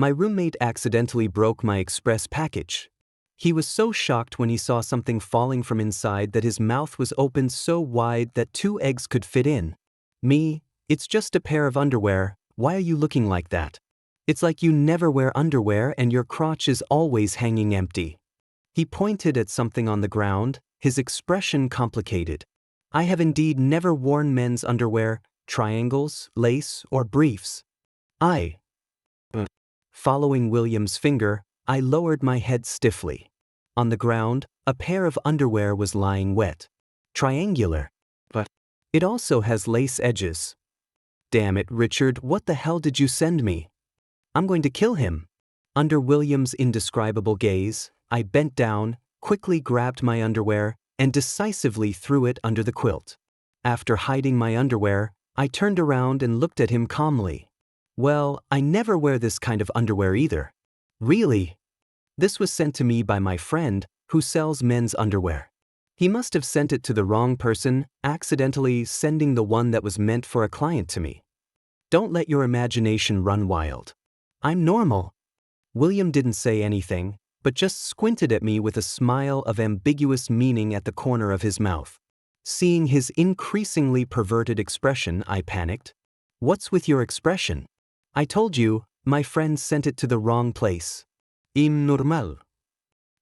My roommate accidentally broke my express package. He was so shocked when he saw something falling from inside that his mouth was opened so wide that 2 eggs could fit in. Me, it's just a pair of underwear, why are you looking like that? It's like you never wear underwear and your crotch is always hanging empty. He pointed at something on the ground, his expression complicated. I have indeed never worn men's underwear, triangles, lace, or briefs. Following William's finger, I lowered my head stiffly. On the ground, a pair of underwear was lying wet. Triangular. But it also has lace edges. Damn it, Richard, what the hell did you send me? I'm going to kill him. Under William's indescribable gaze, I bent down, quickly grabbed my underwear, and decisively threw it under the quilt. After hiding my underwear, I turned around and looked at him calmly. Well, I never wear this kind of underwear either. Really? This was sent to me by my friend, who sells men's underwear. He must have sent it to the wrong person, accidentally sending the one that was meant for a client to me. Don't let your imagination run wild. I'm normal. William didn't say anything, but just squinted at me with a smile of ambiguous meaning at the corner of his mouth. Seeing his increasingly perverted expression, I panicked. What's with your expression? I told you, my friend sent it to the wrong place. Normal.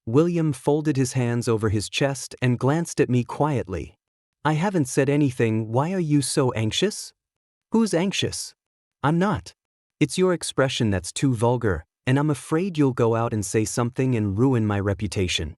William folded his hands over his chest and glanced at me quietly. I haven't said anything, why are you so anxious? Who's anxious? I'm not. It's your expression that's too vulgar, and I'm afraid you'll go out and say something and ruin my reputation.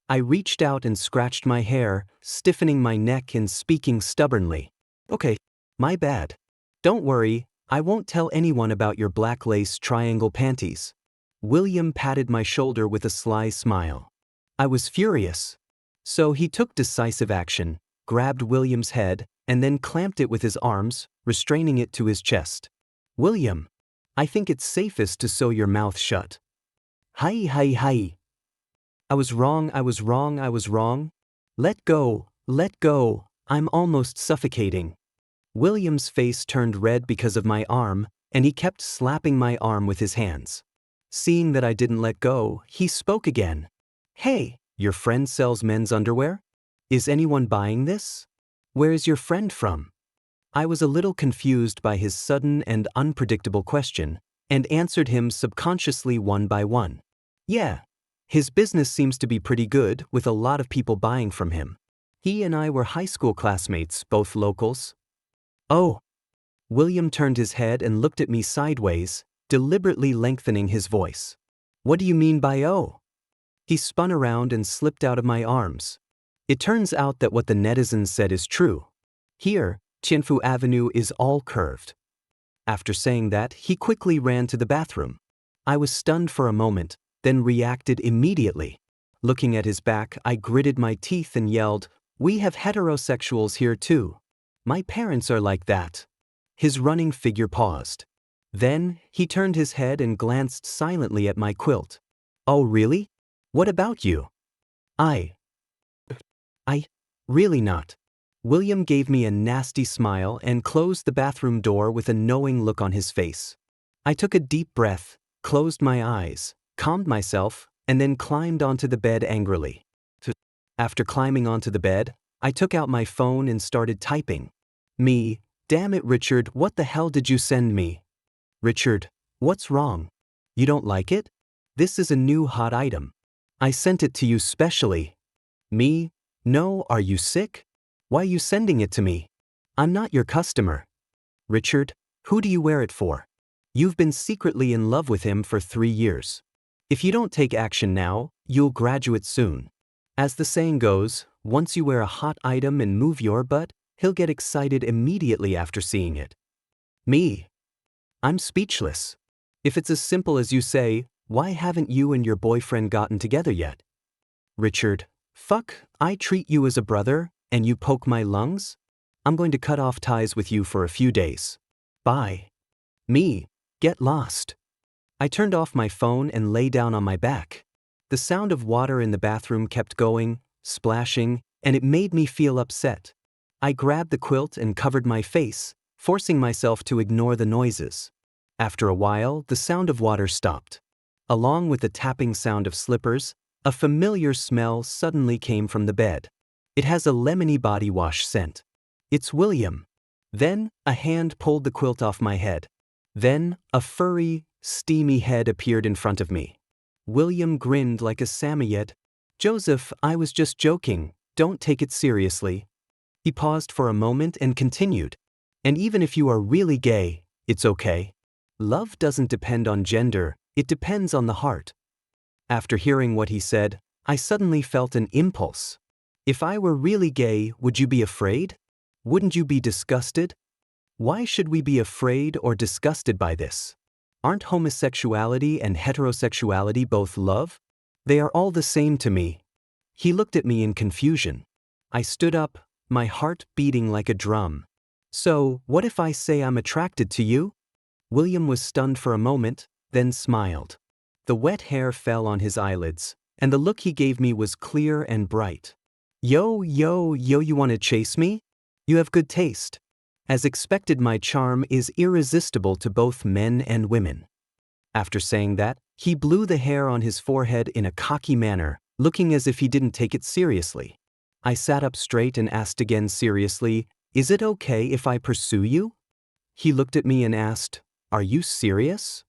I reached out and scratched my hair, stiffening my neck and speaking stubbornly. Okay, my bad. Don't worry, I won't tell anyone about your black lace triangle panties. William patted my shoulder with a sly smile. I was furious. So he took decisive action, grabbed William's head, and then clamped it with his arms, restraining it to his chest. William, I think it's safest to sew your mouth shut. Hi. I was wrong. Let go, I'm almost suffocating. William's face turned red because of my arm, and he kept slapping my arm with his hands. Seeing that I didn't let go, he spoke again. Hey, your friend sells men's underwear? Is anyone buying this? Where is your friend from? I was a little confused by his sudden and unpredictable question, and answered him subconsciously one by one. Yeah, his business seems to be pretty good, with a lot of people buying from him. He and I were high school classmates, both locals. Oh. William turned his head and looked at me sideways, deliberately lengthening his voice. What do you mean by oh? He spun around and slipped out of my arms. It turns out that what the netizens said is true. Here, Tianfu Avenue is all curved. After saying that, he quickly ran to the bathroom. I was stunned for a moment, then reacted immediately. Looking at his back, I gritted my teeth and yelled, "We have heterosexuals here too. My parents are like that." His running figure paused. Then, he turned his head and glanced silently at my quilt. Oh really? What about you? I really not. William gave me a nasty smile and closed the bathroom door with a knowing look on his face. I took a deep breath, closed my eyes, calmed myself, and then climbed onto the bed angrily. After climbing onto the bed, I took out my phone and started typing. Damn it, Richard, what the hell did you send me? Richard, what's wrong? You don't like it? This is a new hot item. I sent it to you specially. Me? No, are you sick? Why are you sending it to me? I'm not your customer. Richard, who do you wear it for? You've been secretly in love with him for 3 years. If you don't take action now, you'll graduate soon. As the saying goes, once you wear a hot item and move your butt, he'll get excited immediately after seeing it. Me? I'm speechless. If it's as simple as you say, why haven't you and your boyfriend gotten together yet? Richard, fuck, I treat you as a brother, and you poke my lungs? I'm going to cut off ties with you for a few days. Bye. Me, get lost. I turned off my phone and lay down on my back. The sound of water in the bathroom kept going, splashing, and it made me feel upset. I grabbed the quilt and covered my face, forcing myself to ignore the noises. After a while, the sound of water stopped. Along with the tapping sound of slippers, a familiar smell suddenly came from the bed. It has a lemony body wash scent. It's William. Then, a hand pulled the quilt off my head. Then, a furry, steamy head appeared in front of me. William grinned like a Samoyed. "Joseph, I was just joking, don't take it seriously." He paused for a moment and continued. "And even if you are really gay, it's okay. Love doesn't depend on gender, it depends on the heart." After hearing what he said, I suddenly felt an impulse. If I were really gay, would you be afraid? Wouldn't you be disgusted? Why should we be afraid or disgusted by this? Aren't homosexuality and heterosexuality both love? They are all the same to me. He looked at me in confusion. I stood up, my heart beating like a drum. "So, what if I say I'm attracted to you?" William was stunned for a moment, then smiled. The wet hair fell on his eyelids, and the look he gave me was clear and bright. Yo, you wanna chase me? You have good taste. As expected, my charm is irresistible to both men and women." After saying that, he blew the hair on his forehead in a cocky manner, looking as if he didn't take it seriously. I sat up straight and asked again seriously, "Is it okay if I pursue you?" He looked at me and asked, "Are you serious?"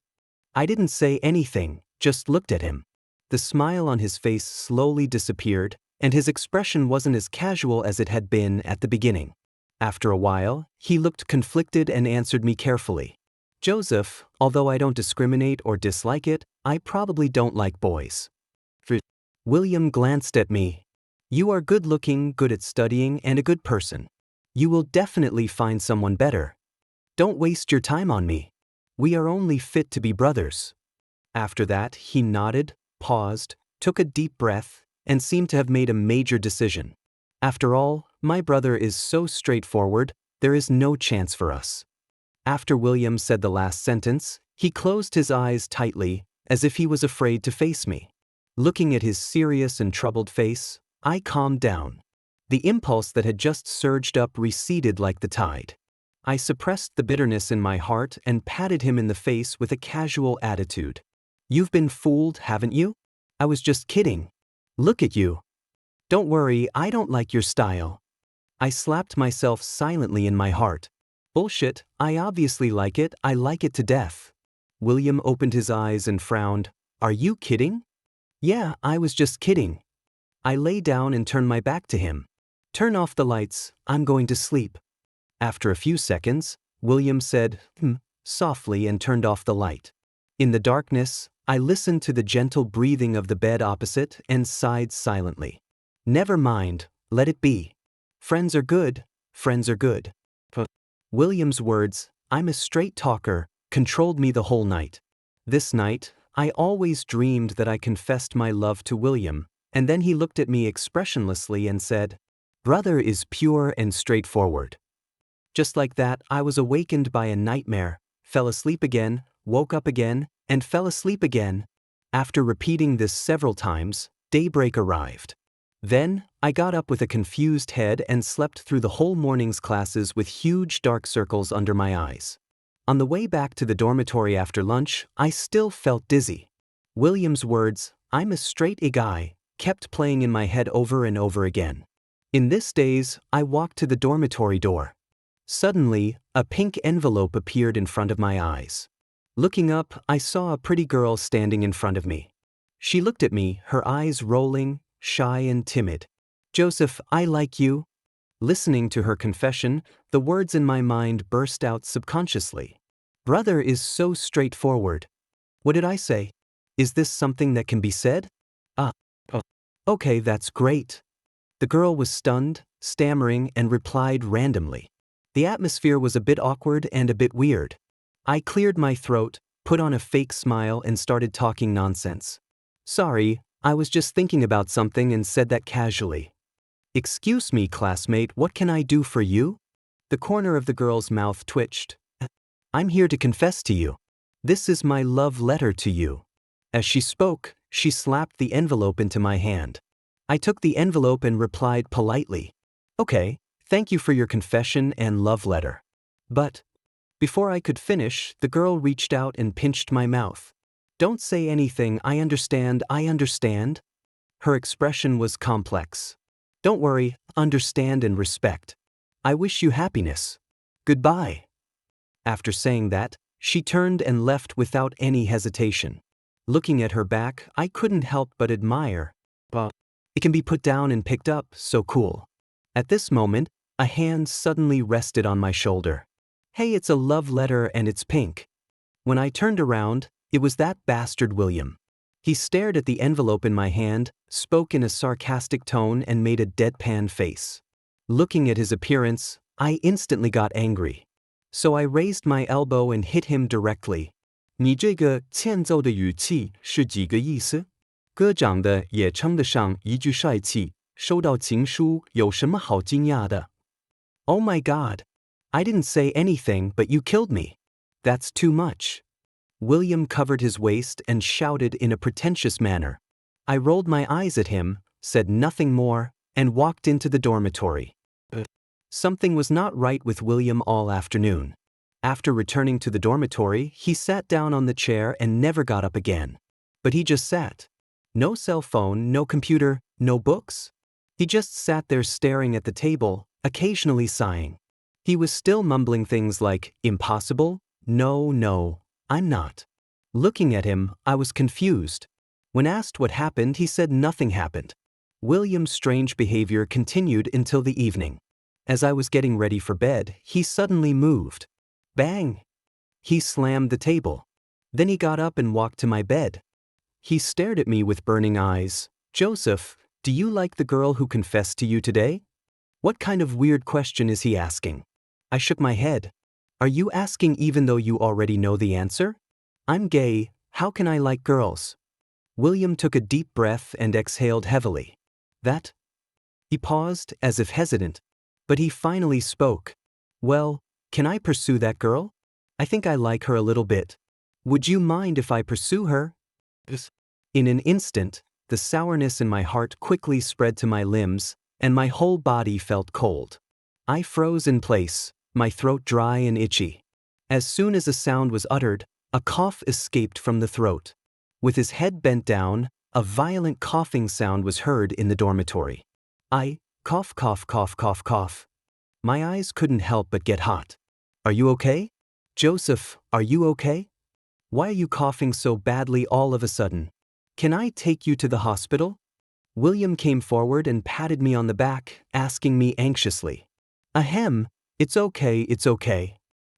I didn't say anything, just looked at him. The smile on his face slowly disappeared, and his expression wasn't as casual as it had been at the beginning. After a while, he looked conflicted and answered me carefully. "Joseph, although I don't discriminate or dislike it, I probably don't like boys." William glanced at me. "You are good-looking, good at studying, and a good person. You will definitely find someone better. Don't waste your time on me. We are only fit to be brothers." After that, he nodded, paused, took a deep breath, and seemed to have made a major decision. After all, my brother is so straightforward, there is no chance for us. After William said the last sentence, he closed his eyes tightly, as if he was afraid to face me. Looking at his serious and troubled face, I calmed down. The impulse that had just surged up receded like the tide. I suppressed the bitterness in my heart and patted him in the face with a casual attitude. "You've been fooled, haven't you? I was just kidding. Look at you. Don't worry, I don't like your style." I slapped myself silently in my heart. "Bullshit, I obviously like it, I like it to death." William opened his eyes and frowned. "Are you kidding?" "Yeah, I was just kidding." I lay down and turned my back to him. "Turn off the lights, I'm going to sleep." After a few seconds, William said, softly and turned off the light. In the darkness, I listened to the gentle breathing of the bed opposite and sighed silently. Never mind, let it be. Friends are good, friends are good. William's words, "I'm a straight talker," controlled me the whole night. This night, I always dreamed that I confessed my love to William, and then he looked at me expressionlessly and said, "Brother is pure and straightforward." Just like that, I was awakened by a nightmare, fell asleep again, woke up again, and fell asleep again. After repeating this several times, daybreak arrived. Then, I got up with a confused head and slept through the whole morning's classes with huge dark circles under my eyes. On the way back to the dormitory after lunch, I still felt dizzy. William's words, "I'm a straight guy," kept playing in my head over and over again. In this daze, I walked to the dormitory door. Suddenly, a pink envelope appeared in front of my eyes. Looking up, I saw a pretty girl standing in front of me. She looked at me, her eyes rolling, shy and timid. "Joseph, I like you." Listening to her confession, the words in my mind burst out subconsciously. "Brother is so straightforward." What did I say? Is this something that can be said? Ah, okay, that's great. The girl was stunned, stammering, and replied randomly. The atmosphere was a bit awkward and a bit weird. I cleared my throat, put on a fake smile, and started talking nonsense. "Sorry, I was just thinking about something and said that casually." "Excuse me, classmate, what can I do for you?" The corner of the girl's mouth twitched. "I'm here to confess to you. This is my love letter to you." As she spoke, she slapped the envelope into my hand. I took the envelope and replied politely, "Okay, thank you for your confession and love letter. But Before I could finish, the girl reached out and pinched my mouth. Don't say anything, I understand, I understand. Her expression was complex. Don't worry, understand and respect. I wish you happiness. Goodbye. After saying that, she turned and left without any hesitation. Looking at her back, I couldn't help but admire. But it can be put down and picked up, so cool. At this moment, a hand suddenly rested on my shoulder. Hey, it's a love letter and it's pink. When I turned around, it was that bastard William. He stared at the envelope in my hand, spoke in a sarcastic tone and made a deadpan face. Looking at his appearance, I instantly got angry. So I raised my elbow and hit him directly. 你这个欠揍的语气是几个意思？哥长得也称得上一句帅气，收到情书有什么好惊讶的？ Oh my god. I didn't say anything but you killed me. That's too much. William covered his waist and shouted in a pretentious manner. I rolled my eyes at him, said nothing more, and walked into the dormitory. Something was not right with William all afternoon. After returning to the dormitory, he sat down on the chair and never got up again. But he just sat. No cell phone, no computer, no books. He just sat there staring at the table, occasionally sighing. He was still mumbling things like, impossible, no, I'm not. Looking at him, I was confused. When asked what happened, he said nothing happened. William's strange behavior continued until the evening. As I was getting ready for bed, he suddenly moved. Bang! He slammed the table. Then he got up and walked to my bed. He stared at me with burning eyes. Joseph, do you like the girl who confessed to you today? What kind of weird question is he asking? I shook my head. Are you asking even though you already know the answer? I'm gay, how can I like girls? William took a deep breath and exhaled heavily. That? He paused, as if hesitant. But he finally spoke. Well, can I pursue that girl? I think I like her a little bit. Would you mind if I pursue her? In an instant, the sourness in my heart quickly spread to my limbs, and my whole body felt cold. I froze in place, my throat dry and itchy. As soon as a sound was uttered, a cough escaped from the throat. With his head bent down, a violent coughing sound was heard in the dormitory. I cough. My eyes couldn't help but get hot. Are you okay? Joseph, are you okay? Why are you coughing so badly all of a sudden? Can I take you to the hospital? William came forward and patted me on the back, asking me anxiously. Ahem, it's okay.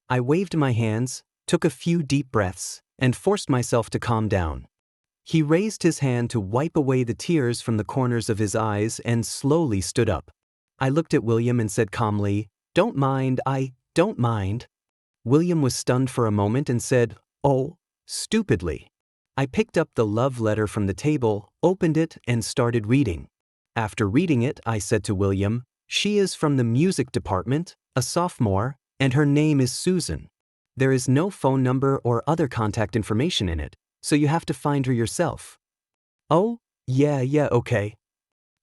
I waved my hands, took a few deep breaths, and forced myself to calm down. He raised his hand to wipe away the tears from the corners of his eyes and slowly stood up. I looked at William and said calmly, Don't mind. William was stunned for a moment and said, Oh, stupidly. I picked up the love letter from the table, opened it, and started reading. After reading it, I said to William, She is from the music department, a sophomore, and her name is Susan. There is no phone number or other contact information in it, so you have to find her yourself. Oh, yeah, okay.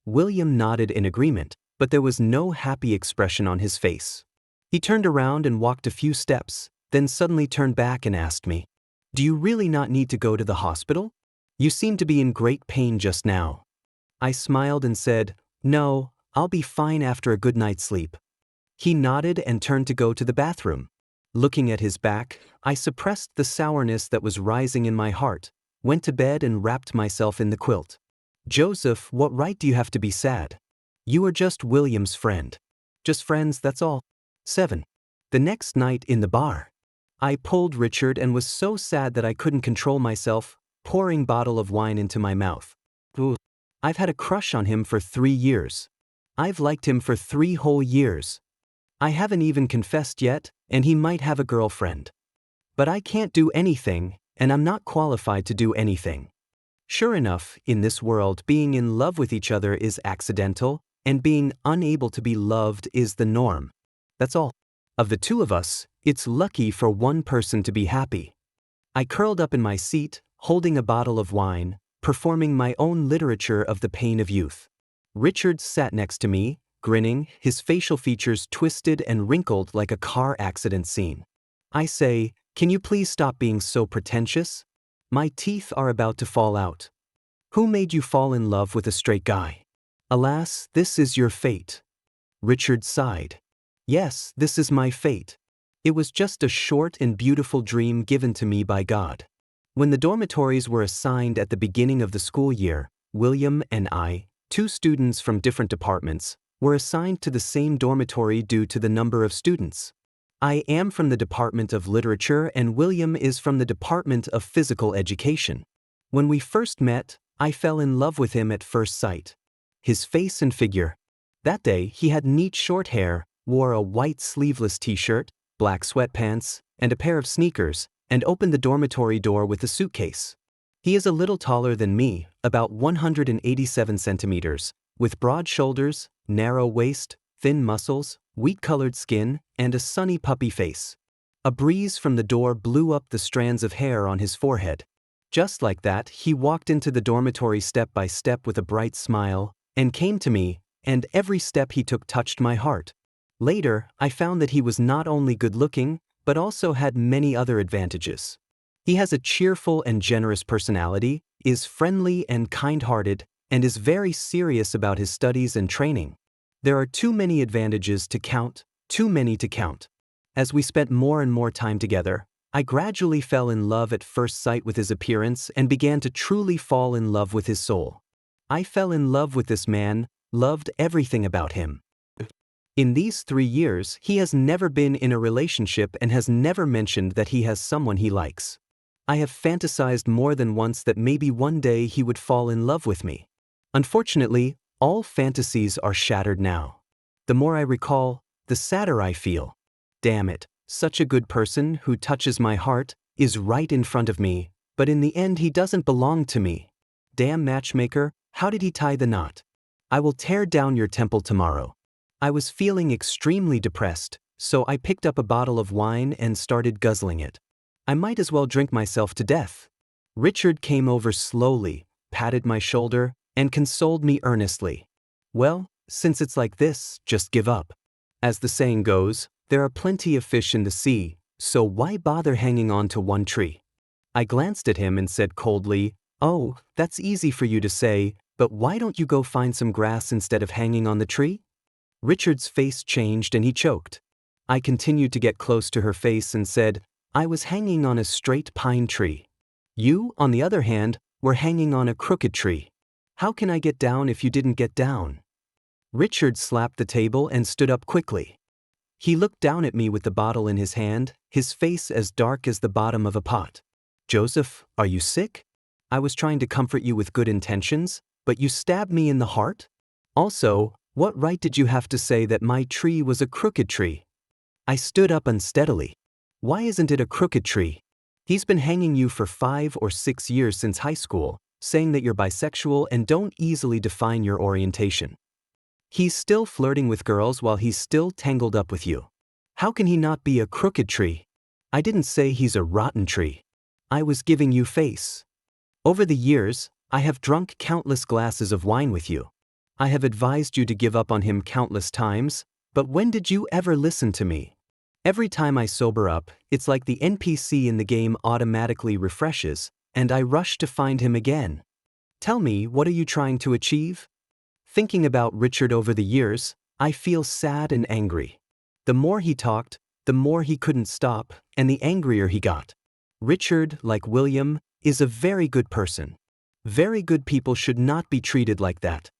William nodded in agreement, but there was no happy expression on his face. He turned around and walked a few steps, then suddenly turned back and asked me, Do you really not need to go to the hospital? You seem to be in great pain just now. I smiled and said, No, I'll be fine after a good night's sleep. He nodded and turned to go to the bathroom. Looking at his back, I suppressed the sourness that was rising in my heart, went to bed and wrapped myself in the quilt. Joseph, what right do you have to be sad? You are just William's friend. Just friends, that's all. 7. The next night in the bar. I pulled Richard and was so sad that I couldn't control myself, pouring bottle of wine into my mouth. Ooh. I've had a crush on him for 3 years. I've liked him for 3 whole years. I haven't even confessed yet, and he might have a girlfriend. But I can't do anything, and I'm not qualified to do anything. Sure enough, in this world, being in love with each other is accidental, and being unable to be loved is the norm. That's all. Of the two of us, it's lucky for one person to be happy. I curled up in my seat, holding a bottle of wine, performing my own literature of the pain of youth. Richard sat next to me, grinning, his facial features twisted and wrinkled like a car accident scene. I say, "Can you please stop being so pretentious? My teeth are about to fall out. Who made you fall in love with a straight guy? Alas, this is your fate." Richard sighed. "Yes, this is my fate. It was just a short and beautiful dream given to me by God." When the dormitories were assigned at the beginning of the school year, William and I, two students from different departments, were assigned to the same dormitory due to the number of students. I am from the Department of Literature and William is from the Department of Physical Education. When we first met, I fell in love with him at first sight. His face and figure. That day, he had neat short hair, wore a white sleeveless t-shirt, black sweatpants, and a pair of sneakers, and opened the dormitory door with a suitcase. He is a little taller than me, about 187 centimeters, with broad shoulders, narrow waist, thin muscles, wheat-colored skin, and a sunny puppy face. A breeze from the door blew up the strands of hair on his forehead. Just like that, he walked into the dormitory step by step with a bright smile, and came to me, and every step he took touched my heart. Later, I found that he was not only good-looking, but also had many other advantages. He has a cheerful and generous personality, is friendly and kind-hearted, and is very serious about his studies and training. There are too many advantages to count, too many to count. As we spent more and more time together, I gradually fell in love at first sight with his appearance and began to truly fall in love with his soul. I fell in love with this man, loved everything about him. In these 3 years, he has never been in a relationship and has never mentioned that he has someone he likes. I have fantasized more than once that maybe one day he would fall in love with me. Unfortunately, all fantasies are shattered now. The more I recall, the sadder I feel. Damn it, such a good person who touches my heart, is right in front of me, but in the end he doesn't belong to me. Damn matchmaker, how did he tie the knot? I will tear down your temple tomorrow. I was feeling extremely depressed, so I picked up a bottle of wine and started guzzling it. I might as well drink myself to death. Richard came over slowly, patted my shoulder, and consoled me earnestly. "Well, since it's like this, just give up. As the saying goes, there are plenty of fish in the sea, so why bother hanging on to one tree?" I glanced at him and said coldly, "Oh, that's easy for you to say, but why don't you go find some grass instead of hanging on the tree?" Richard's face changed and he choked. I continued to get close to her face and said, "I was hanging on a straight pine tree. You, on the other hand, were hanging on a crooked tree. How can I get down if you didn't get down?" Richard slapped the table and stood up quickly. He looked down at me with the bottle in his hand, his face as dark as the bottom of a pot. "Joseph, are you sick? I was trying to comfort you with good intentions, but you stabbed me in the heart? Also, what right did you have to say that my tree was a crooked tree?" I stood up unsteadily. "Why isn't it a crooked tree? He's been hanging you for 5 or 6 years since high school, saying that you're bisexual and don't easily define your orientation. He's still flirting with girls while he's still tangled up with you. How can he not be a crooked tree? I didn't say he's a rotten tree. I was giving you face. Over the years, I have drunk countless glasses of wine with you. I have advised you to give up on him countless times, but when did you ever listen to me? Every time I sober up, it's like the NPC in the game automatically refreshes, and I rush to find him again. Tell me, what are you trying to achieve?" Thinking about Richard over the years, I feel sad and angry. The more he talked, the more he couldn't stop, and the angrier he got. Richard, like William, is a very good person. Very good people should not be treated like that.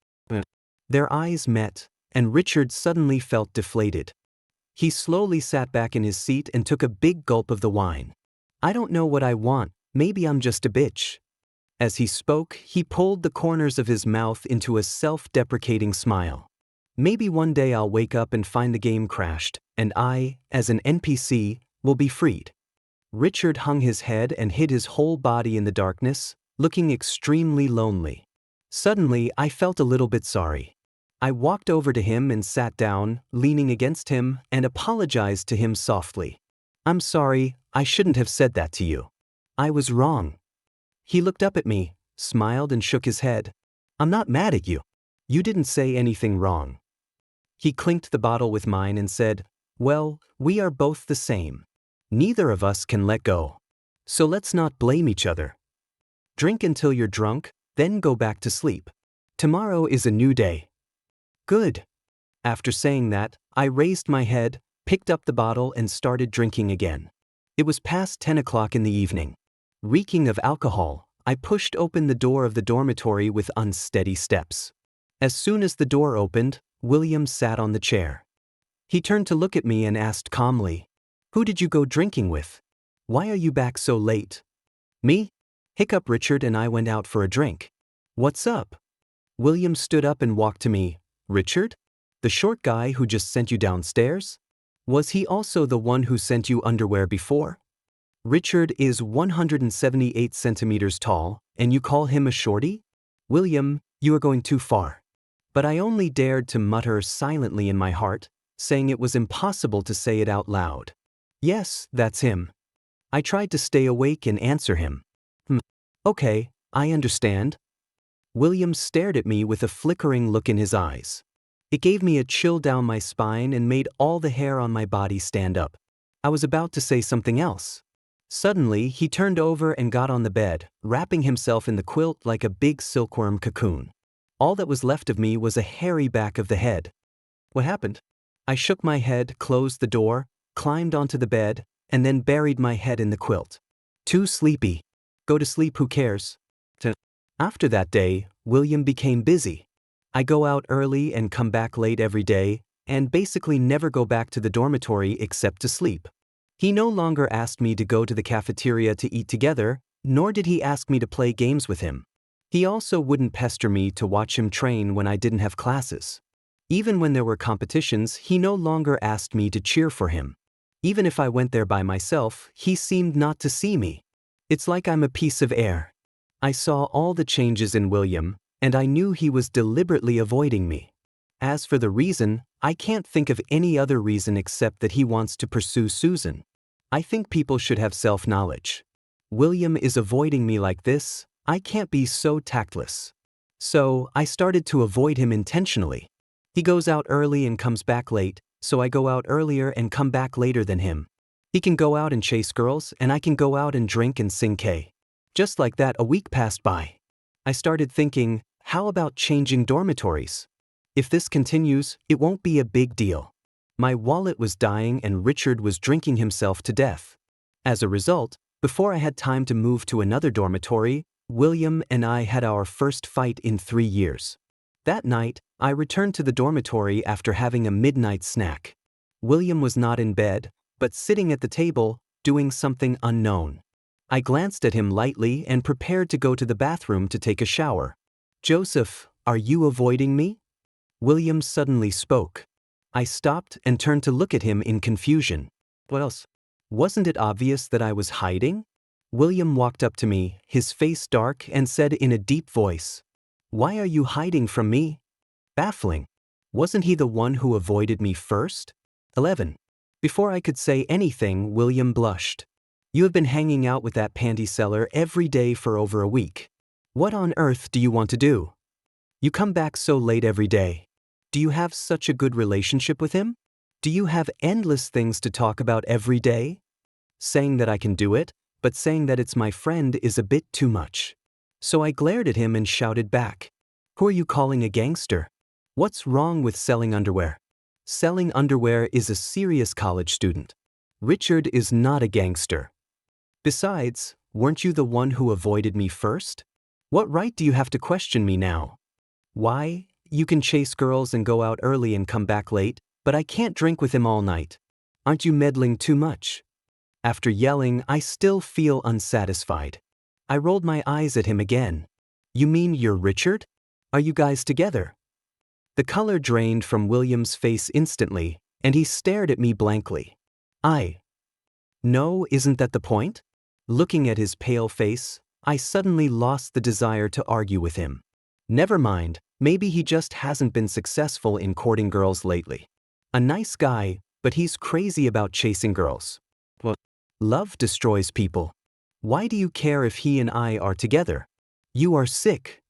Their eyes met, and Richard suddenly felt deflated. He slowly sat back in his seat and took a big gulp of the wine. "I don't know what I want, maybe I'm just a bitch." As he spoke, he pulled the corners of his mouth into a self-deprecating smile. "Maybe one day I'll wake up and find the game crashed, and I, as an NPC, will be freed." Richard hung his head and hid his whole body in the darkness, looking extremely lonely. Suddenly, I felt a little bit sorry. I walked over to him and sat down, leaning against him, and apologized to him softly. "I'm sorry, I shouldn't have said that to you. I was wrong." He looked up at me, smiled and shook his head. "I'm not mad at you. You didn't say anything wrong." He clinked the bottle with mine and said, "Well, we are both the same. Neither of us can let go. So let's not blame each other. Drink until you're drunk, then go back to sleep. Tomorrow is a new day. Good. After saying that, I raised my head, picked up the bottle and started drinking again. It was past 10 o'clock in the evening. Reeking of alcohol, I pushed open the door of the dormitory with unsteady steps. As soon as the door opened, William sat on the chair. He turned to look at me and asked calmly, "Who did you go drinking with? Why are you back so late?" "Me?" Hiccup. "Richard and I went out for a drink." "What's up?" William stood up and walked to me. "Richard? The short guy who just sent you downstairs? Was he also the one who sent you underwear before?" "Richard is 178 centimeters tall, and you call him a shorty?" "William, you are going too far." But I only dared to mutter silently in my heart, saying it was impossible to say it out loud. "Yes, that's him." I tried to stay awake and answer him. Okay, I understand." William stared at me with a flickering look in his eyes. It gave me a chill down my spine and made all the hair on my body stand up. I was about to say something else. Suddenly, he turned over and got on the bed, wrapping himself in the quilt like a big silkworm cocoon. All that was left of me was a hairy back of the head. What happened? I shook my head, closed the door, climbed onto the bed, and then buried my head in the quilt. Too sleepy. Go to sleep, who cares? After that day, William became busy. I go out early and come back late every day, and basically never go back to the dormitory except to sleep. He no longer asked me to go to the cafeteria to eat together, nor did he ask me to play games with him. He also wouldn't pester me to watch him train when I didn't have classes. Even when there were competitions, he no longer asked me to cheer for him. Even if I went there by myself, he seemed not to see me. It's like I'm a piece of air. I saw all the changes in William, and I knew he was deliberately avoiding me. As for the reason, I can't think of any other reason except that he wants to pursue Susan. I think people should have self-knowledge. William is avoiding me like this, I can't be so tactless. So, I started to avoid him intentionally. He goes out early and comes back late, so I go out earlier and come back later than him. He can go out and chase girls, and I can go out and drink and sing K. Just like that, a week passed by. I started thinking, how about changing dormitories? If this continues, it won't be a big deal. My wallet was dying and Richard was drinking himself to death. As a result, before I had time to move to another dormitory, William and I had our first fight in 3 years. That night, I returned to the dormitory after having a midnight snack. William was not in bed, but sitting at the table, doing something unknown. I glanced at him lightly and prepared to go to the bathroom to take a shower. "Joseph, are you avoiding me?" William suddenly spoke. I stopped and turned to look at him in confusion. What else? Wasn't it obvious that I was hiding? William walked up to me, his face dark, and said in a deep voice, "Why are you hiding from me?" Baffling. Wasn't he the one who avoided me first? 11. Before I could say anything, William blushed. "You have been hanging out with that panty seller every day for over a week. What on earth do you want to do? You come back so late every day. Do you have such a good relationship with him? Do you have endless things to talk about every day?" Saying that I can do it, but saying that it's my friend is a bit too much. So I glared at him and shouted back, "Who are you calling a gangster? What's wrong with selling underwear? Selling underwear is a serious college student. Richard is not a gangster. Besides, weren't you the one who avoided me first? What right do you have to question me now? Why, you can chase girls and go out early and come back late, but I can't drink with him all night. Aren't you meddling too much?" After yelling, I still feel unsatisfied. I rolled my eyes at him again. "You mean you're Richard? Are you guys together?" The color drained from William's face instantly, and he stared at me blankly. No, isn't that the point? Looking at his pale face, I suddenly lost the desire to argue with him. Never mind, maybe he just hasn't been successful in courting girls lately. A nice guy, but he's crazy about chasing girls. Well, love destroys people. Why do you care if he and I are together? You are sick.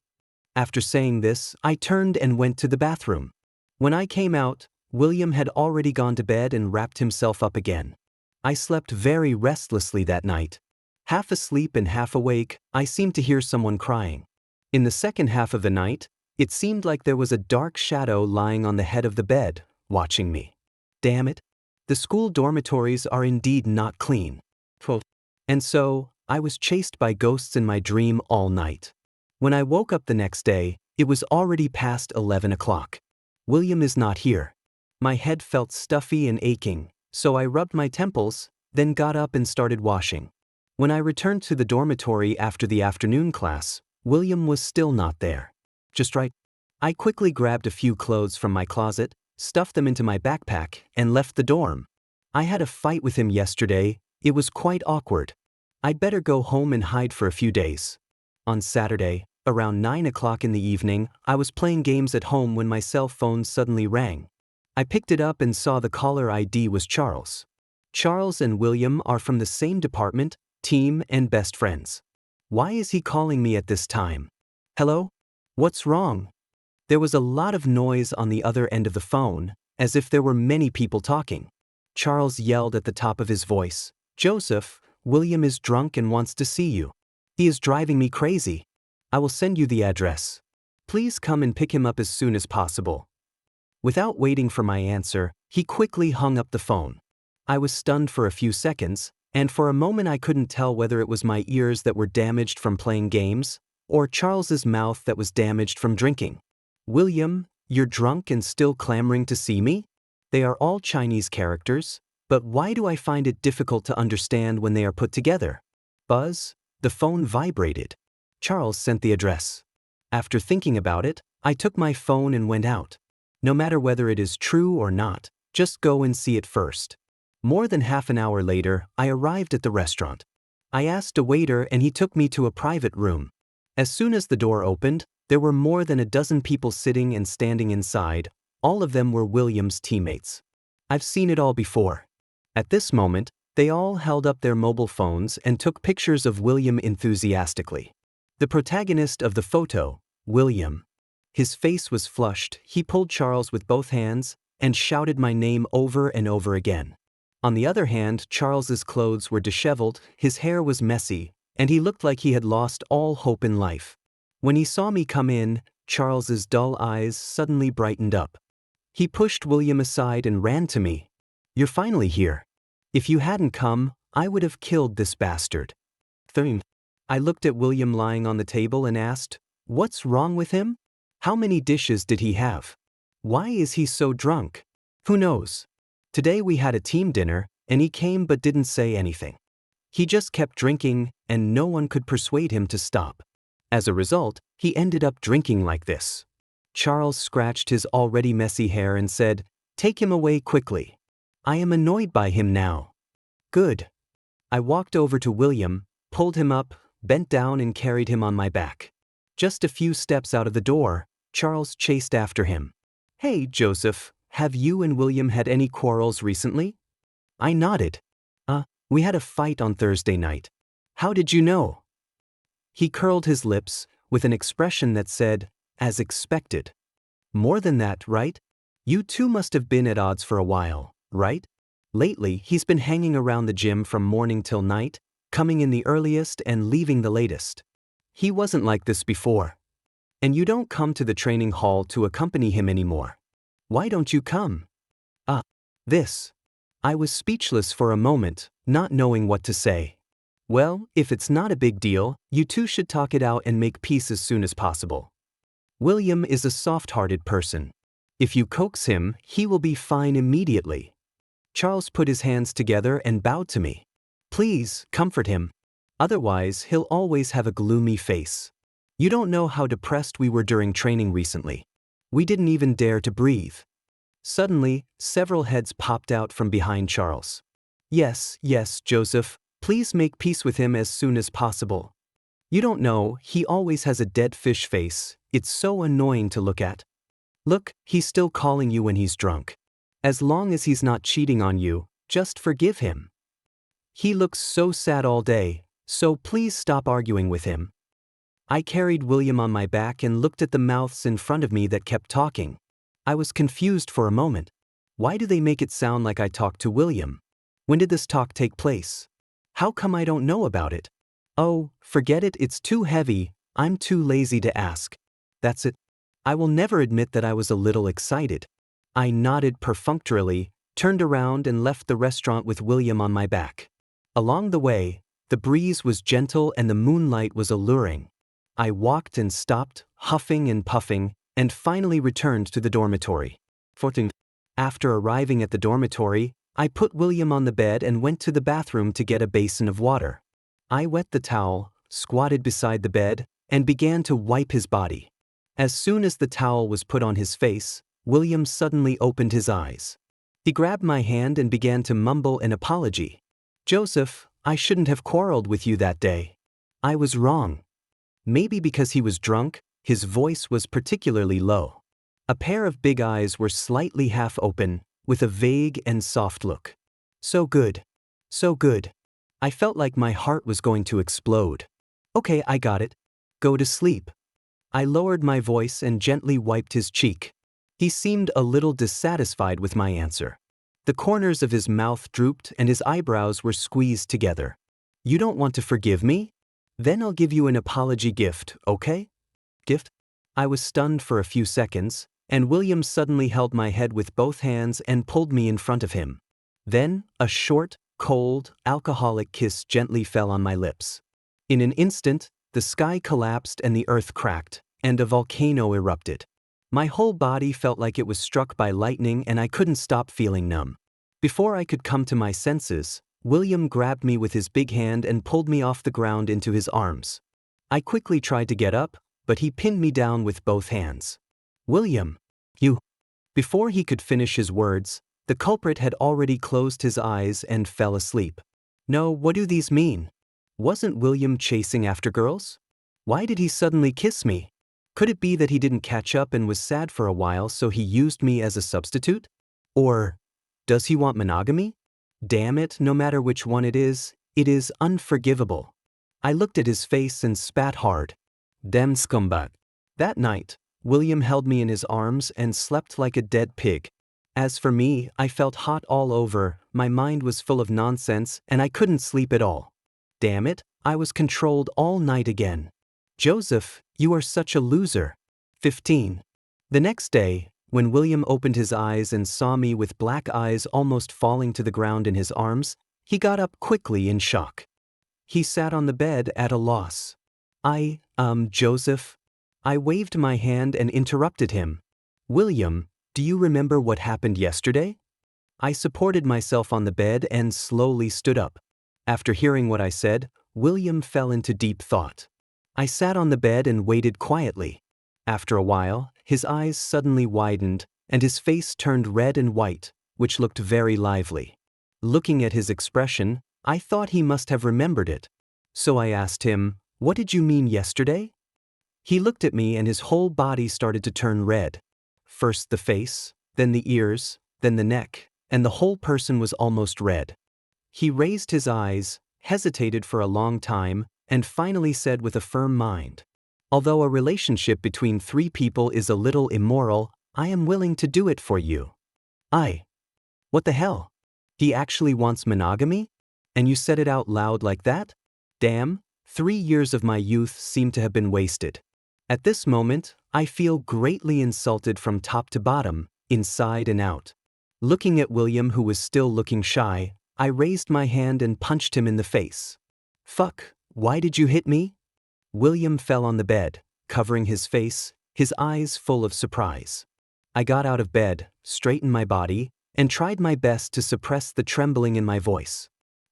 After saying this, I turned and went to the bathroom. When I came out, William had already gone to bed and wrapped himself up again. I slept very restlessly that night. Half asleep and half awake, I seemed to hear someone crying. In the second half of the night, it seemed like there was a dark shadow lying on the head of the bed, watching me. Damn it. The school dormitories are indeed not clean. And so, I was chased by ghosts in my dream all night. When I woke up the next day, it was already past 11 o'clock. William is not here. My head felt stuffy and aching, so I rubbed my temples, then got up and started washing. When I returned to the dormitory after the afternoon class, William was still not there. Just right. I quickly grabbed a few clothes from my closet, stuffed them into my backpack, and left the dorm. I had a fight with him yesterday. It was quite awkward. I'd better go home and hide for a few days. On Saturday, around 9 o'clock in the evening, I was playing games at home when my cell phone suddenly rang. I picked it up and saw the caller ID was Charles. Charles and William are from the same department, team, and best friends. Why is he calling me at this time? Hello? What's wrong? There was a lot of noise on the other end of the phone, as if there were many people talking. Charles yelled at the top of his voice, "Joseph, William is drunk and wants to see you. He is driving me crazy. I will send you the address. Please come and pick him up as soon as possible." Without waiting for my answer, he quickly hung up the phone. I was stunned for a few seconds, and for a moment I couldn't tell whether it was my ears that were damaged from playing games, or Charles's mouth that was damaged from drinking. "William, you're drunk and still clamoring to see me?" They are all Chinese characters, but why do I find it difficult to understand when they are put together? Buzz, the phone vibrated. Charles sent the address. After thinking about it, I took my phone and went out. No matter whether it is true or not, just go and see it first. More than half an hour later, I arrived at the restaurant. I asked a waiter and he took me to a private room. As soon as the door opened, there were more than a dozen people sitting and standing inside. All of them were William's teammates. I've seen it all before. At this moment, they all held up their mobile phones and took pictures of William enthusiastically. The protagonist of the photo, William. His face was flushed, he pulled Charles with both hands, and shouted my name over and over again. On the other hand, Charles's clothes were disheveled, his hair was messy, and he looked like he had lost all hope in life. When he saw me come in, Charles's dull eyes suddenly brightened up. He pushed William aside and ran to me. "You're finally here. If you hadn't come, I would have killed this bastard." I looked at William lying on the table and asked, "What's wrong with him? How many dishes did he have? Why is he so drunk? Who knows? Today we had a team dinner, and he came but didn't say anything. He just kept drinking, and no one could persuade him to stop. As a result, he ended up drinking like this." Charles scratched his already messy hair and said, "Take him away quickly. I am annoyed by him now." "Good." I walked over to William, pulled him up, bent down and carried him on my back. Just a few steps out of the door, Charles chased after him. "Hey, Joseph, have you and William had any quarrels recently?" I nodded. We had a fight on Thursday night. How did you know?" He curled his lips, with an expression that said, "As expected." "More than that, right? You two must have been at odds for a while, right? Lately, he's been hanging around the gym from morning till night, coming in the earliest and leaving the latest. He wasn't like this before. And you don't come to the training hall to accompany him anymore. Why don't you come?" This. I was speechless for a moment, not knowing what to say. "Well, if it's not a big deal, you two should talk it out and make peace as soon as possible. William is a soft-hearted person. If you coax him, he will be fine immediately." Charles put his hands together and bowed to me. "Please, comfort him. Otherwise, he'll always have a gloomy face. You don't know how depressed we were during training recently. We didn't even dare to breathe." Suddenly, several heads popped out from behind Charles. Yes, Joseph, please make peace with him as soon as possible. You don't know, he always has a dead fish face. It's so annoying to look at. Look, he's still calling you when he's drunk. As long as he's not cheating on you, just forgive him. He looks so sad all day, so please stop arguing with him." I carried William on my back and looked at the mouths in front of me that kept talking. I was confused for a moment. Why do they make it sound like I talked to William? When did this talk take place? How come I don't know about it? Oh, forget it, it's too heavy, I'm too lazy to ask. That's it. I will never admit that I was a little excited. I nodded perfunctorily, turned around and left the restaurant with William on my back. Along the way, the breeze was gentle and the moonlight was alluring. I walked and stopped, huffing and puffing, and finally returned to the dormitory. After arriving at the dormitory, I put William on the bed and went to the bathroom to get a basin of water. I wet the towel, squatted beside the bed, and began to wipe his body. As soon as the towel was put on his face, William suddenly opened his eyes. He grabbed my hand and began to mumble an apology. "Joseph, I shouldn't have quarreled with you that day. I was wrong." Maybe because he was drunk, his voice was particularly low. A pair of big eyes were slightly half open, with a vague and soft look. So good. So good. I felt like my heart was going to explode. "Okay, I got it. Go to sleep." I lowered my voice and gently wiped his cheek. He seemed a little dissatisfied with my answer. The corners of his mouth drooped and his eyebrows were squeezed together. "You don't want to forgive me? Then I'll give you an apology gift, okay?" Gift? I was stunned for a few seconds, and William suddenly held my head with both hands and pulled me in front of him. Then, a short, cold, alcoholic kiss gently fell on my lips. In an instant, the sky collapsed and the earth cracked, and a volcano erupted. My whole body felt like it was struck by lightning and I couldn't stop feeling numb. Before I could come to my senses, William grabbed me with his big hand and pulled me off the ground into his arms. I quickly tried to get up, but he pinned me down with both hands. "William, you..." Before he could finish his words, the culprit had already closed his eyes and fell asleep. No, what do these mean? Wasn't William chasing after girls? Why did he suddenly kiss me? Could it be that he didn't catch up and was sad for a while so he used me as a substitute? Or does he want monogamy? Damn it, no matter which one it is unforgivable. I looked at his face and spat hard. Damn scumbag. That night, William held me in his arms and slept like a dead pig. As for me, I felt hot all over, my mind was full of nonsense, and I couldn't sleep at all. Damn it, I was controlled all night again. Joseph, you are such a loser. 15. The next day, when William opened his eyes and saw me with black eyes almost falling to the ground in his arms, he got up quickly in shock. He sat on the bed at a loss. Joseph. I waved my hand and interrupted him. "William, do you remember what happened yesterday?" I supported myself on the bed and slowly stood up. After hearing what I said, William fell into deep thought. I sat on the bed and waited quietly. After a while, his eyes suddenly widened, and his face turned red and white, which looked very lively. Looking at his expression, I thought he must have remembered it. So I asked him, "What did you mean yesterday?" He looked at me and his whole body started to turn red. First the face, then the ears, then the neck, and the whole person was almost red. He raised his eyes, hesitated for a long time, and finally said with a firm mind, "Although a relationship between 3 people is a little immoral, I am willing to do it for you." What the hell? He actually wants monogamy? And you said it out loud like that? Damn, 3 years of my youth seem to have been wasted. At this moment, I feel greatly insulted from top to bottom, inside and out. Looking at William, who was still looking shy, I raised my hand and punched him in the face. "Fuck, why did you hit me?" William fell on the bed, covering his face, his eyes full of surprise. I got out of bed, straightened my body, and tried my best to suppress the trembling in my voice.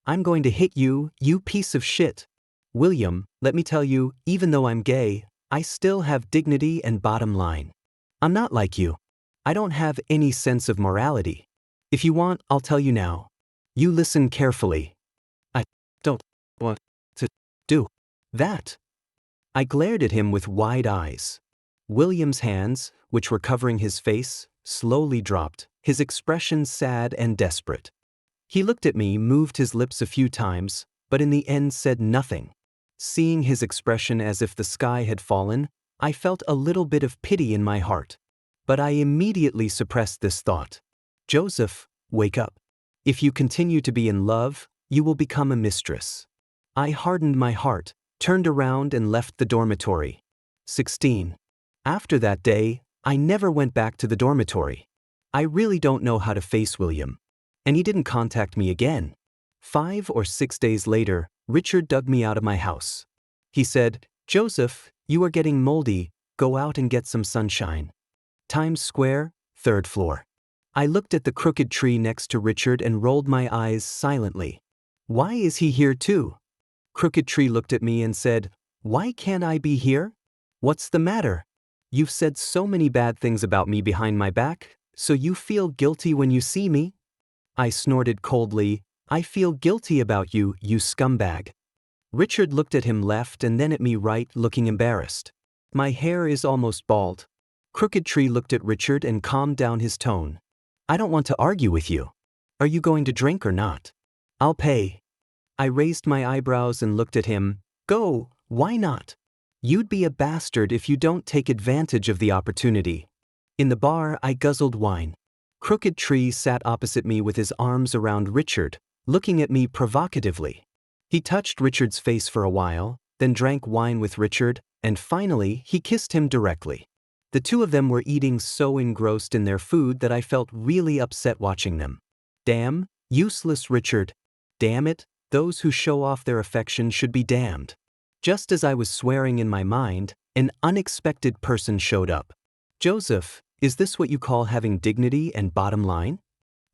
"I'm going to hit you, you piece of shit. William, let me tell you, even though I'm gay, I still have dignity and bottom line. I'm not like you. I don't have any sense of morality. If you want, I'll tell you now. You listen carefully. I don't want to do that." I glared at him with wide eyes. William's hands, which were covering his face, slowly dropped, his expression sad and desperate. He looked at me, moved his lips a few times, but in the end said nothing. Seeing his expression as if the sky had fallen, I felt a little bit of pity in my heart. But I immediately suppressed this thought. "Joseph, wake up. If you continue to be in love, you will become a mistress. I hardened my heart, turned around and left the dormitory. 16. After that day, I never went back to the dormitory. I really don't know how to face William. And he didn't contact me again. 5 or 6 days later, Richard dug me out of my house. He said, "Joseph, you are getting moldy, go out and get some sunshine." Times Square, 3rd floor. I looked at the crooked tree next to Richard and rolled my eyes silently. Why is he here too? Crooked Tree looked at me and said, "Why can't I be here? What's the matter? You've said so many bad things about me behind my back, so you feel guilty when you see me?" I snorted coldly, "I feel guilty about you, you scumbag." Richard looked at him left and then at me right, looking embarrassed. My hair is almost bald. Crooked Tree looked at Richard and calmed down his tone. "I don't want to argue with you. Are you going to drink or not? I'll pay." I raised my eyebrows and looked at him. "Go, why not? You'd be a bastard if you don't take advantage of the opportunity." In the bar, I guzzled wine. Crooked Tree sat opposite me with his arms around Richard, looking at me provocatively. He touched Richard's face for a while, then drank wine with Richard, and finally, he kissed him directly. The two of them were eating so engrossed in their food that I felt really upset watching them. Damn, useless Richard. Damn it, those who show off their affection should be damned. Just as I was swearing in my mind, an unexpected person showed up. "Joseph, is this what you call having dignity and bottom line?"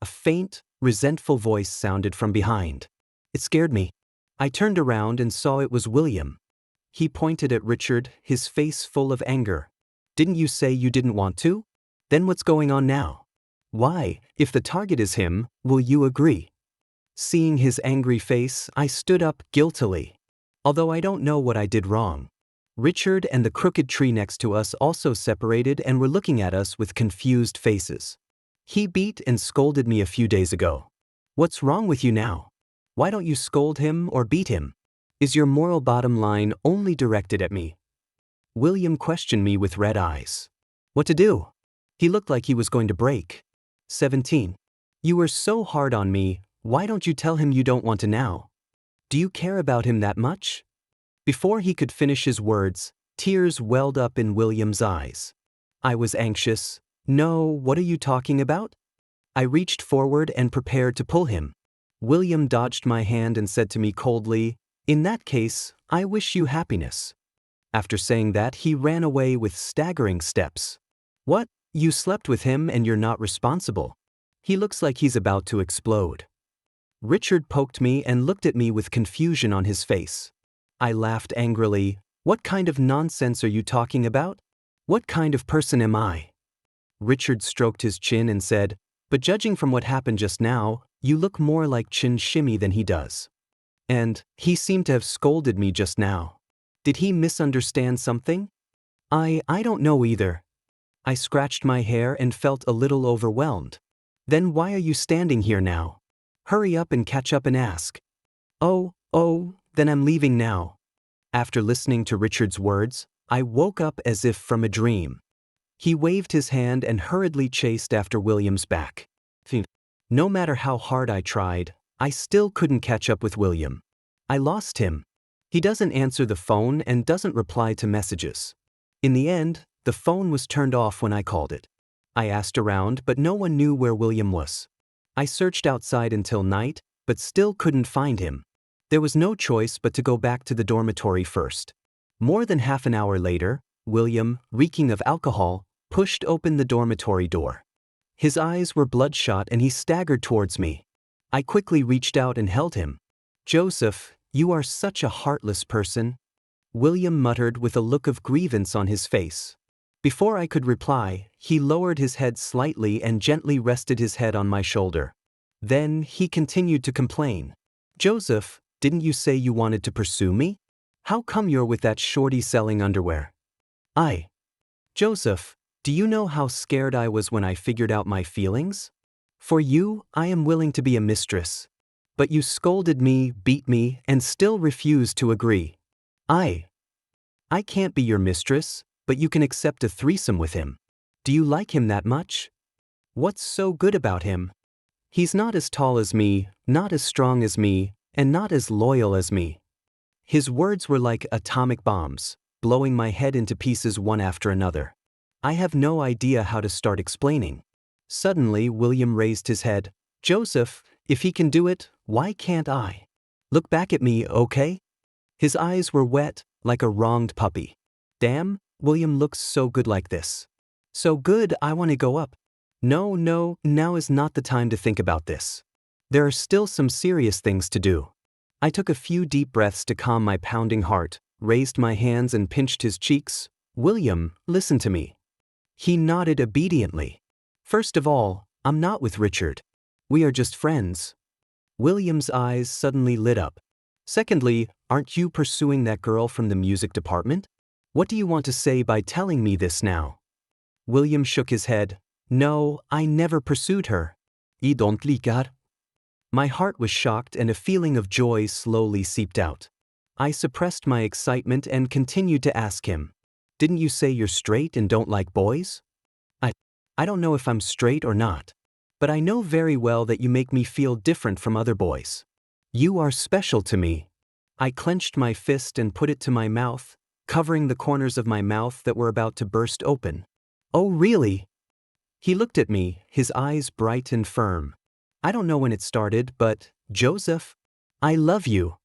A faint, resentful voice sounded from behind. It scared me. I turned around and saw it was William. He pointed at Richard, his face full of anger. "Didn't you say you didn't want to? Then what's going on now? Why, if the target is him, will you agree?" Seeing his angry face, I stood up guiltily. Although I don't know what I did wrong. Richard and the crooked tree next to us also separated and were looking at us with confused faces. "He beat and scolded me a few days ago. What's wrong with you now? Why don't you scold him or beat him? Is your moral bottom line only directed at me?" William questioned me with red eyes. What to do? He looked like he was going to break. 17. "You were so hard on me, why don't you tell him you don't want to now? Do you care about him that much?" Before he could finish his words, tears welled up in William's eyes. I was anxious. "No, what are you talking about?" I reached forward and prepared to pull him. William dodged my hand and said to me coldly, "In that case, I wish you happiness." After saying that, he ran away with staggering steps. "What? You slept with him and you're not responsible? He looks like he's about to explode." Richard poked me and looked at me with confusion on his face. I laughed angrily. "What kind of nonsense are you talking about? What kind of person am I?" Richard stroked his chin and said, "But judging from what happened just now, you look more like Chin Shimmy than he does. And he seemed to have scolded me just now. Did he misunderstand something?" I don't know either." I scratched my hair and felt a little overwhelmed. "Then why are you standing here now? Hurry up and catch up and ask." Oh, then I'm leaving now." After listening to Richard's words, I woke up as if from a dream. He waved his hand and hurriedly chased after William's back. No matter how hard I tried, I still couldn't catch up with William. I lost him. He doesn't answer the phone and doesn't reply to messages. In the end, the phone was turned off when I called it. I asked around, but no one knew where William was. I searched outside until night, but still couldn't find him. There was no choice but to go back to the dormitory first. More than half an hour later, William, reeking of alcohol, pushed open the dormitory door. His eyes were bloodshot and he staggered towards me. I quickly reached out and held him. "Joseph, you are such a heartless person," William muttered with a look of grievance on his face. Before I could reply, he lowered his head slightly and gently rested his head on my shoulder. Then he continued to complain. "Joseph, didn't you say you wanted to pursue me? How come you're with that shorty selling underwear?" Joseph, do you know how scared I was when I figured out my feelings? For you, I am willing to be a mistress. But you scolded me, beat me, and still refused to agree. I can't be your mistress, but you can accept a threesome with him. Do you like him that much? What's so good about him? He's not as tall as me, not as strong as me, and not as loyal as me. His words were like atomic bombs, blowing my head into pieces one after another. I have no idea how to start explaining. Suddenly, William raised his head. Joseph, if he can do it, why can't I? Look back at me, okay? His eyes were wet, like a wronged puppy. Damn, William looks so good like this. So good, I want to go up. No, now is not the time to think about this. There are still some serious things to do. I took a few deep breaths to calm my pounding heart, raised my hands and pinched his cheeks. William, listen to me. He nodded obediently. First of all, I'm not with Richard. We are just friends. William's eyes suddenly lit up. Secondly, aren't you pursuing that girl from the music department? What do you want to say by telling me this now? William shook his head. No, I never pursued her. I don't like her. My heart was shocked and a feeling of joy slowly seeped out. I suppressed my excitement and continued to ask him. Didn't you say you're straight and don't like boys? I don't know if I'm straight or not. But I know very well that you make me feel different from other boys. You are special to me. I clenched my fist and put it to my mouth, covering the corners of my mouth that were about to burst open. Oh, really? He looked at me, his eyes bright and firm. I don't know when it started, but, Joseph, I love you.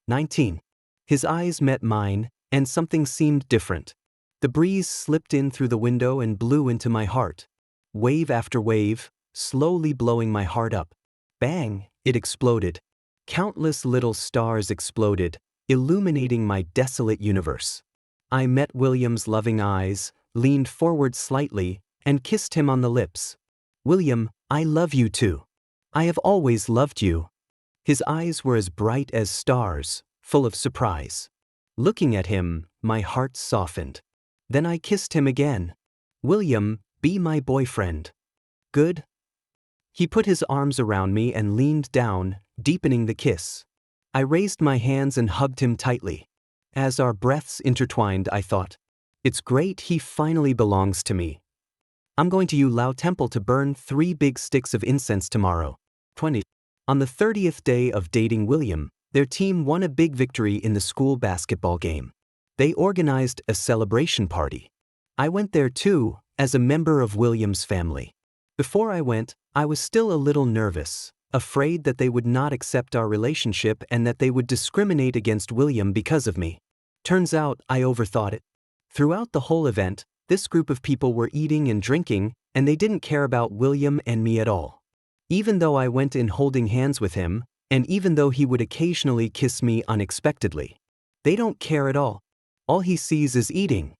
19. His eyes met mine, and something seemed different. The breeze slipped in through the window and blew into my heart. Wave after wave, slowly blowing my heart up. Bang, it exploded. Countless little stars exploded, illuminating my desolate universe. I met William's loving eyes, leaned forward slightly, and kissed him on the lips. William, I love you too. I have always loved you. His eyes were as bright as stars, full of surprise. Looking at him, my heart softened. Then I kissed him again. William, be my boyfriend. Good? He put his arms around me and leaned down, deepening the kiss. I raised my hands and hugged him tightly. As our breaths intertwined, I thought, it's great he finally belongs to me. I'm going to Lao Temple to burn 3 big sticks of incense tomorrow. 20. On the 30th day of dating William, their team won a big victory in the school basketball game. They organized a celebration party. I went there too, as a member of William's family. Before I went, I was still a little nervous, afraid that they would not accept our relationship and that they would discriminate against William because of me. Turns out, I overthought it. Throughout the whole event, this group of people were eating and drinking, and they didn't care about William and me at all. Even though I went in holding hands with him, and even though he would occasionally kiss me unexpectedly, they don't care at all. All he sees is eating.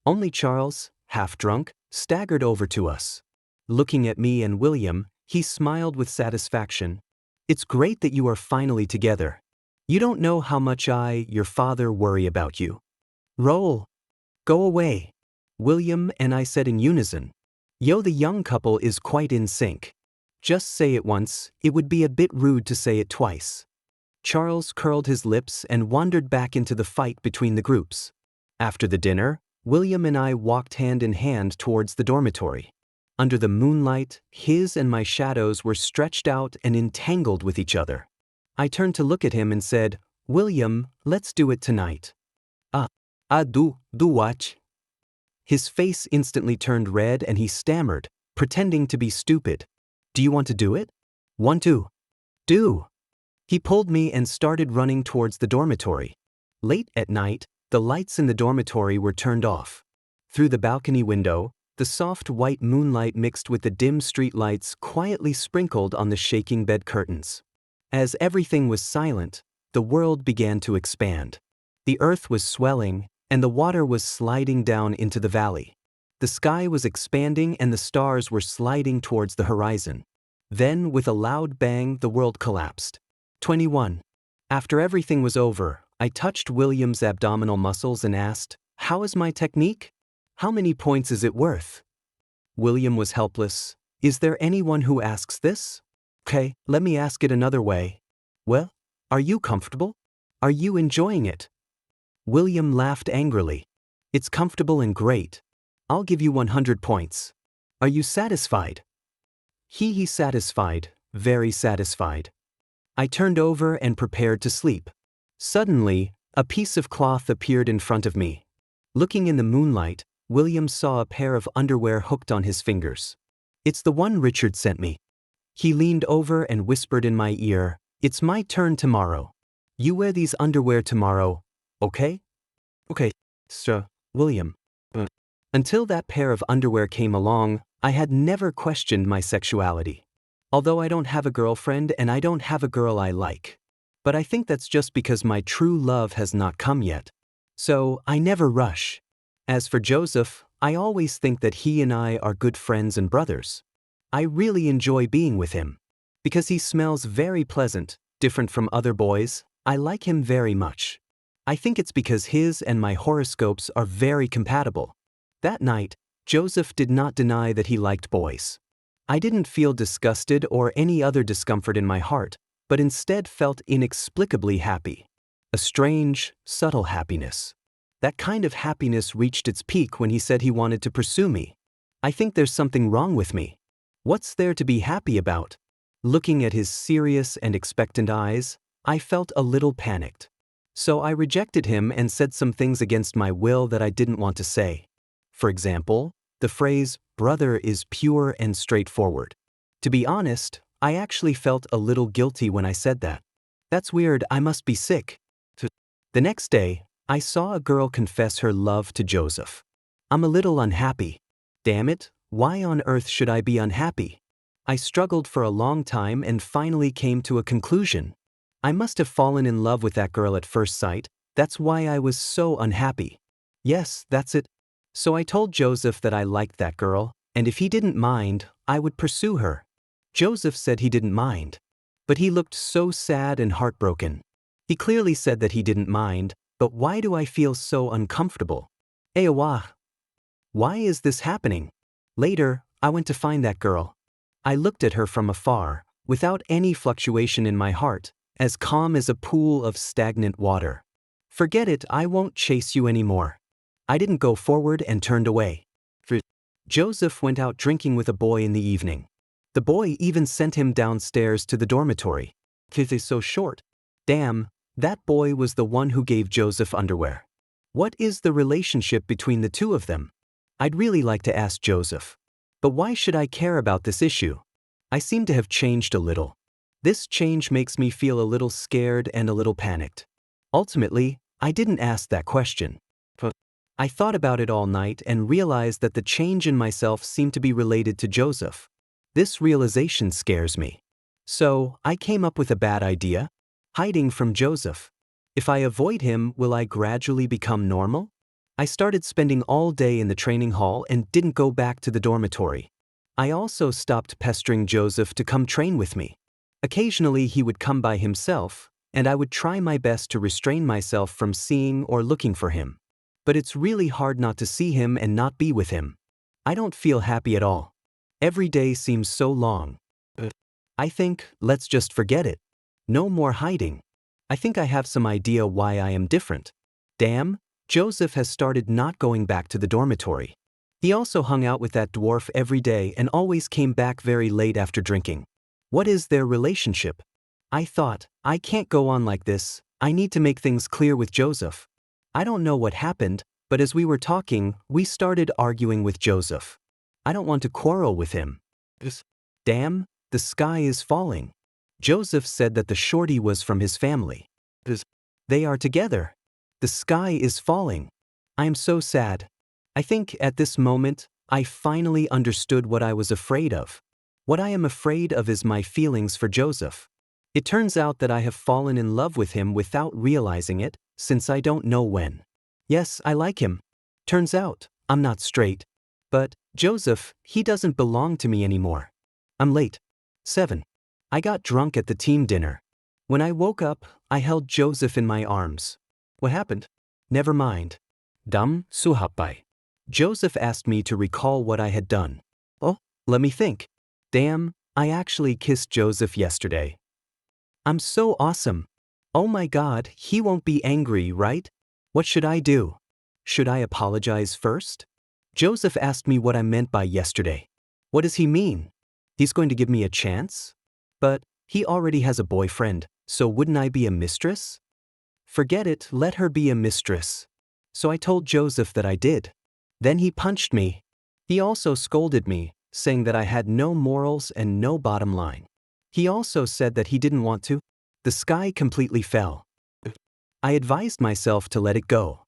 Only Charles, half drunk, staggered over to us. Looking at me and William, he smiled with satisfaction. It's great that you are finally together. You don't know how much I, your father, worry about you. Roll. Go away. William and I said in unison. Yo, the young couple is quite in sync. Just say it once, it would be a bit rude to say it twice. Charles curled his lips and wandered back into the fight between the groups. After the dinner, William and I walked hand in hand towards the dormitory. Under the moonlight, his and my shadows were stretched out and entangled with each other. I turned to look at him and said, William, let's do it tonight. Do what? His face instantly turned red and he stammered, pretending to be stupid. Do you want to do it? Want to? Do. He pulled me and started running towards the dormitory. Late at night, the lights in the dormitory were turned off. Through the balcony window, the soft white moonlight mixed with the dim street lights quietly sprinkled on the shaking bed curtains. As everything was silent, the world began to expand. The earth was swelling, and the water was sliding down into the valley. The sky was expanding and the stars were sliding towards the horizon. Then, with a loud bang, the world collapsed. 21. After everything was over, I touched William's abdominal muscles and asked, How is my technique? How many points is it worth? William was helpless. Is there anyone who asks this? Okay, let me ask it another way. Well, are you comfortable? Are you enjoying it? William laughed angrily. It's comfortable and great. I'll give you 100 points. Are you satisfied? He satisfied, very satisfied. I turned over and prepared to sleep. Suddenly, a piece of cloth appeared in front of me. Looking in the moonlight, William saw a pair of underwear hooked on his fingers. "It's the one Richard sent me." He leaned over and whispered in my ear, "It's my turn tomorrow. You wear these underwear tomorrow, okay?" "Okay, sir, William." Until that pair of underwear came along, I had never questioned my sexuality. Although I don't have a girlfriend and I don't have a girl I like. But I think that's just because my true love has not come yet. So I never rush. As for Joseph, I always think that he and I are good friends and brothers. I really enjoy being with him. Because he smells very pleasant, different from other boys, I like him very much. I think it's because his and my horoscopes are very compatible. That night, Joseph did not deny that he liked boys. I didn't feel disgusted or any other discomfort in my heart, but instead felt inexplicably happy. A strange, subtle happiness. That kind of happiness reached its peak when he said he wanted to pursue me. I think there's something wrong with me. What's there to be happy about? Looking at his serious and expectant eyes, I felt a little panicked. So I rejected him and said some things against my will that I didn't want to say. For example, the phrase, "brother," is pure and straightforward. To be honest, I actually felt a little guilty when I said that. That's weird, I must be sick. The next day, I saw a girl confess her love to Joseph. I'm a little unhappy. Damn it, why on earth should I be unhappy? I struggled for a long time and finally came to a conclusion. I must have fallen in love with that girl at first sight, that's why I was so unhappy. Yes, that's it. So I told Joseph that I liked that girl, and if he didn't mind, I would pursue her. Joseph said he didn't mind. But he looked so sad and heartbroken. He clearly said that he didn't mind, but why do I feel so uncomfortable? Ewa. Why is this happening? Later, I went to find that girl. I looked at her from afar, without any fluctuation in my heart, as calm as a pool of stagnant water. Forget it, I won't chase you anymore. I didn't go forward and turned away. Joseph went out drinking with a boy in the evening. The boy even sent him downstairs to the dormitory. It's so short. Damn, that boy was the one who gave Joseph underwear. What is the relationship between the two of them? I'd really like to ask Joseph. But why should I care about this issue? I seem to have changed a little. This change makes me feel a little scared and a little panicked. Ultimately, I didn't ask that question. I thought about it all night and realized that the change in myself seemed to be related to Joseph. This realization scares me. So, I came up with a bad idea: hiding from Joseph. If I avoid him, will I gradually become normal? I started spending all day in the training hall and didn't go back to the dormitory. I also stopped pestering Joseph to come train with me. Occasionally he would come by himself, and I would try my best to restrain myself from seeing or looking for him. But it's really hard not to see him and not be with him. I don't feel happy at all. Every day seems so long. I think, let's just forget it. No more hiding. I think I have some idea why I am different. Damn, Joseph has started not going back to the dormitory. He also hung out with that dwarf every day and always came back very late after drinking. What is their relationship? I thought, I can't go on like this, I need to make things clear with Joseph. I don't know what happened, but as we were talking, we started arguing with Joseph. I don't want to quarrel with him. Damn, the sky is falling. Joseph said that the shorty was from his family. They are together. The sky is falling. I am so sad. I think at this moment, I finally understood what I was afraid of. What I am afraid of is my feelings for Joseph. It turns out that I have fallen in love with him without realizing it, since I don't know when. Yes, I like him. Turns out, I'm not straight. But, Joseph, he doesn't belong to me anymore. I'm late. 7. I got drunk at the team dinner. When I woke up, I held Joseph in my arms. What happened? Never mind. Dam suhapai. Joseph asked me to recall what I had done. Oh, let me think. Damn, I actually kissed Joseph yesterday. I'm so awesome. Oh my God, he won't be angry, right? What should I do? Should I apologize first? Joseph asked me what I meant by yesterday. What does he mean? He's going to give me a chance? But he already has a boyfriend, so wouldn't I be a mistress? Forget it, let her be a mistress. So I told Joseph that I did. Then he punched me. He also scolded me, saying that I had no morals and no bottom line. He also said that he didn't want to. The sky completely fell. I advised myself to let it go.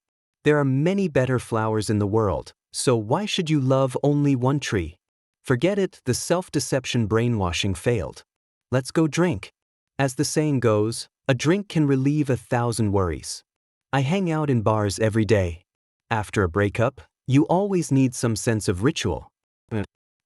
There are many better flowers in the world, so why should you love only one tree? Forget it, the self-deception brainwashing failed. Let's go drink. As the saying goes, a drink can relieve 1,000 worries. I hang out in bars every day. After a breakup, you always need some sense of ritual.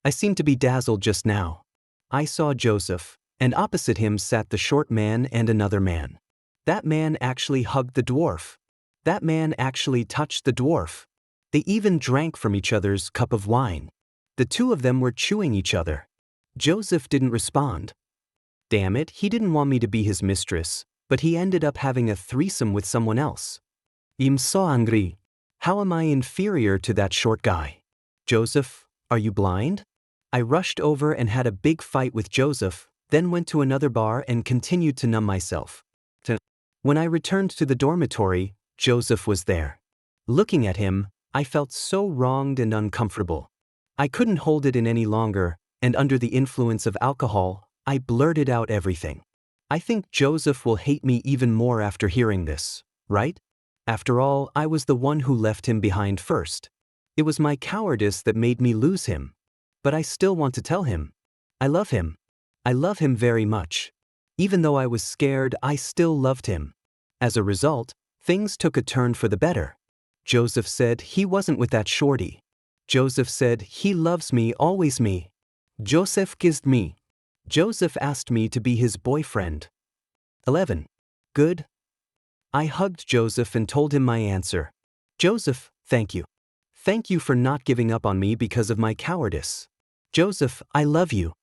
I seem to be dazzled just now. I saw Joseph, and opposite him sat the short man and another man. That man actually hugged the dwarf. That man actually touched the dwarf. They even drank from each other's cup of wine. The two of them were chewing each other. Joseph didn't respond. Damn it, he didn't want me to be his mistress, but he ended up having a threesome with someone else. I'm so angry. How am I inferior to that short guy? Joseph, are you blind? I rushed over and had a big fight with Joseph, then went to another bar and continued to numb myself. When I returned to the dormitory, Joseph was there. Looking at him, I felt so wronged and uncomfortable. I couldn't hold it in any longer, and under the influence of alcohol, I blurted out everything. I think Joseph will hate me even more after hearing this, right? After all, I was the one who left him behind first. It was my cowardice that made me lose him. But I still want to tell him. I love him. I love him very much. Even though I was scared, I still loved him. As a result, things took a turn for the better. Joseph said he wasn't with that shorty. Joseph said he loves me, always me. Joseph kissed me. Joseph asked me to be his boyfriend. 11. Good. I hugged Joseph and told him my answer. Joseph, thank you. Thank you for not giving up on me because of my cowardice. Joseph, I love you.